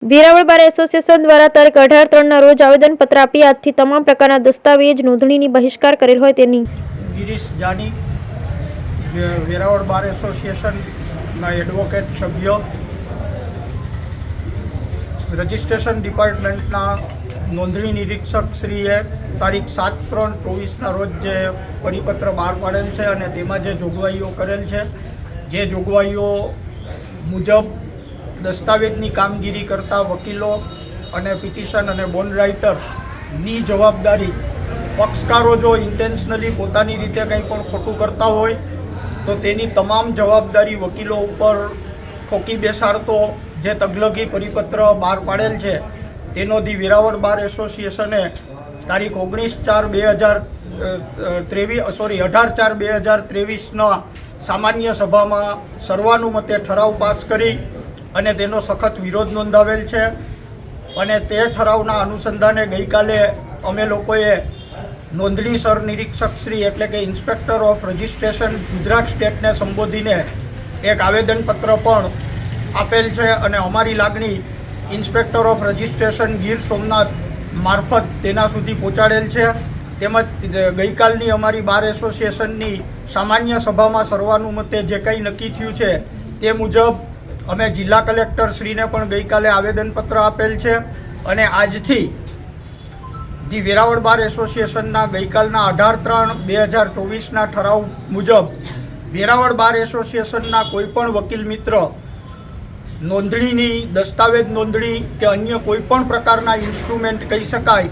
Veraval bar association દ્વારા તારીખ 18/3 રોજ આવેદનપત્ર આપી આજથી તમામ પ્રકારના દસ્તાવેજ નોંધણીની બહિષ્કાર કરેલ હોય તેની ગિરીશ જાની, વેરાવળ બાર એસોસિએશનના એડવોકેટ સભ્ય, રજિસ્ટ્રેશન ડિપાર્ટમેન્ટના નોંધણી નિરીક્ષક શ્રીએ તારીખ 7/3/24ના રોજ જે પરિપત્ર બહાર પાડેલ છે અને તેમાં જે જોગવાઈઓ કરેલ છે, જે જોગવાઈઓ મુજબ દસ્તાવેજની કામગીરી કરતા વકીલો અને પિટિશન અને બોન્ડ રાઇટર્સની જવાબદારી, પક્ષકારો જો ઇન્ટેન્શનલી પોતાની રીતે કંઈ પણ ખોટું કરતા હોય તો તેની તમામ જવાબદારી વકીલો ઉપર ઠોકી બેસાડતો જે તગલગી પરિપત્ર બહાર પાડેલ છે તેનો ધી વેરાવળ બાર એસોસિએશને તારીખ 18/4/2023ના સામાન્ય સભામાં સર્વાનુમતે ઠરાવ પાસ કરી અને તેનો સખત વિરોધ નોંધાવેલ છે. અને તે ઠરાવના અનુસંધાને ગઈકાલે અમે લોકોએ નોંધણી સર નિરીક્ષક શ્રી એટલે કે ઇન્સ્પેક્ટર ઓફ રજિસ્ટ્રેશન ગુજરાત સ્ટેટને સંબોધીને એક આવેદનપત્ર પણ આપેલ છે અને અમારી લાગણી inspector of registration Gir Somnath મારફત તેના સુધી પહોંચાડેલ છે. તેમજ ગઈકાલની અમારી બાર એસોસિએશનની સામાન્ય સભામાં સર્વાનુમતે જે કંઈ નક્કી થયું છે તે મુજબ અમે જિલ્લા કલેક્ટર શ્રીને પણ ગઈકાલે આવેદનપત્ર આપેલ છે અને આજથી ધી વેરાવળ બાર એસોસિએશનના ગઈકાલના 18/3/2024ના ઠરાવ મુજબ વેરાવળ બાર એસોસિએશનના કોઈપણ વકીલ મિત્ર નોંધણીની દસ્તાવેજ નોંધણી કે અન્ય કોઈપણ પ્રકારના ઇન્સ્ટ્રુમેન્ટ કહી શકાય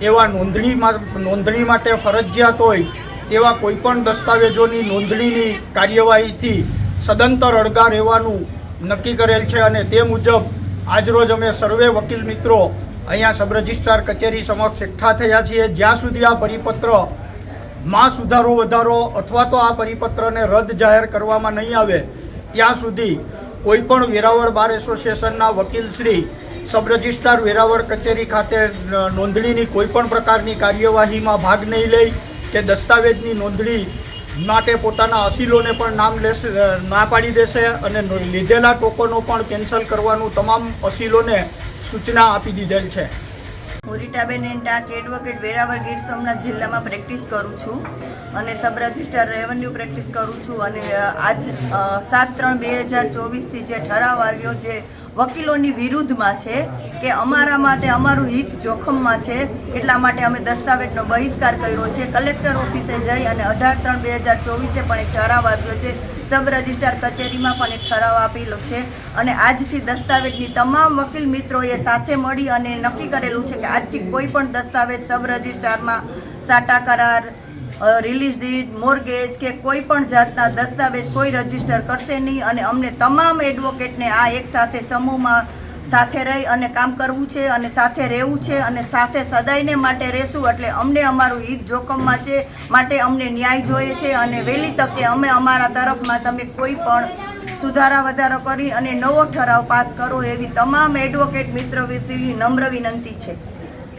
એવા નોંધણી માટે ફરજિયાત હોય તેવા કોઈપણ દસ્તાવેજોની નોંધણીની કાર્યવાહીથી સદંતર અળગા રહેવાનું નક્કી કરેલ છે. અને તે મુજબ આજરોજ અમે સર્વે વકીલ મિત્રો અહીંયા સબ રજિસ્ટ્રાર કચેરી સમક્ષ એકઠા થયા છીએ. જ્યાં સુધી આ પરિપત્રમાં સુધારો વધારો અથવા તો આ પરિપત્રને રદ જાહેર કરવામાં નહીં આવે ત્યાં સુધી કોઈપણ વેરાવળ બાર એસોસિએશનના વકીલશ્રી સબ રજિસ્ટ્રાર વેરાવળ કચેરી ખાતે નોંધણીની કોઈપણ પ્રકારની કાર્યવાહીમાં ભાગ નહીં લે કે દસ્તાવેજની નોંધણી માટે પોતાના અસીલોને પણ નામ ના પાડી દેશે અને લીધેલા ટોકનો પણ કેન્સલ કરવાનું તમામ અસીલોને સૂચના આપી દીધેલ છે. હું રીટાબેન ટાંક એડવોકેટ વેરાવળ ગીર સોમનાથ જિલ્લામાં પ્રેક્ટિસ કરું છું અને સબ રજિસ્ટ્રાર રેવન્યુ પ્રેક્ટિસ કરું છું. અને આજ 7/3/2024થી જે ઠરાવ આવ્યો જે વકીલોની વિરુદ્ધમાં છે કે અમારા માટે અમારું હિત જોખમમાં છે એટલા માટે અમે દસ્તાવેજનો બહિષ્કાર કર્યો છે. કલેક્ટર ઓફિસે જઈ અને 18/3/2024 પણ એક ઠરાવ આપ્યો છે. સબ રજિસ્ટ્રાર કચેરીમાં પણ એક ઠરાવ આપેલો છે અને આજથી દસ્તાવેજની તમામ વકીલ મિત્રોએ સાથે મળી અને નક્કી કરેલું છે કે આજથી કોઈ પણ દસ્તાવેજ સબ રજિસ્ટ્રારમાં સાટા કરાર, રિલીઝ ડીડ, મોર્ગેજ કે કોઈ પણ જાતના દસ્તાવેજ કોઈ રજીસ્ટર કરશે નહીં. અને અમને તમામ એડવોકેટને આ એક સાથે સમૂહમાં સાથે રહી અને કામ કરવું છે અને સાથે રહેવું છે અને સાથે સદાયને માટે રહેશું. એટલે અમને અમારું હિત જોખમમાં છે માટે અમને ન્યાય જોઈએ છે અને વહેલી તકે અમે અમારા તરફમાં તમે કોઈ પણ સુધારા વધારો કરી અને નવો ઠરાવ પાસ કરો એવી તમામ એડવોકેટ મિત્રો નમ્ર વિનંતી છે.